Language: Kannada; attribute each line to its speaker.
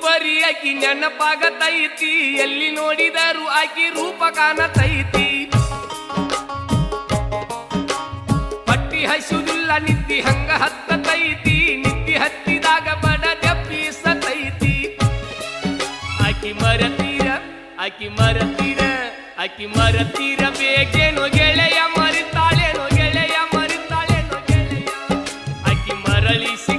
Speaker 1: ಬರೀ ಆಕಿ ನೆನಪಾಗತೈತಿ, ಎಲ್ಲಿ ನೋಡಿದರು ಆಕಿ ರೂಪ ಕಾಣತೈತಿ. ಪಟ್ಟಿ ಹಸುದಿಲ್ಲ ನಿದ್ದಿ ಹಂಗ ಹತ್ತತೈತಿ, ನಿದ್ದಿ ಹತ್ತಿದಾಗ ಬಡ ದಪ್ಪಿಸತೈತಿ. ಆಕಿ ಮರತೀರ ಆಕಿ ಮರತೀರ ಆಕಿ ಮರತೀರ ಬೇಕೇನೋ ಗೆಳೆಯ, ಮರಿತಾಳೇನೋ ಗೆಳೆಯ, ಮರಿತಾಳೇನೋ ಗೆಳೆಯ. ಆಕಿ ಮರಳಿಸಿ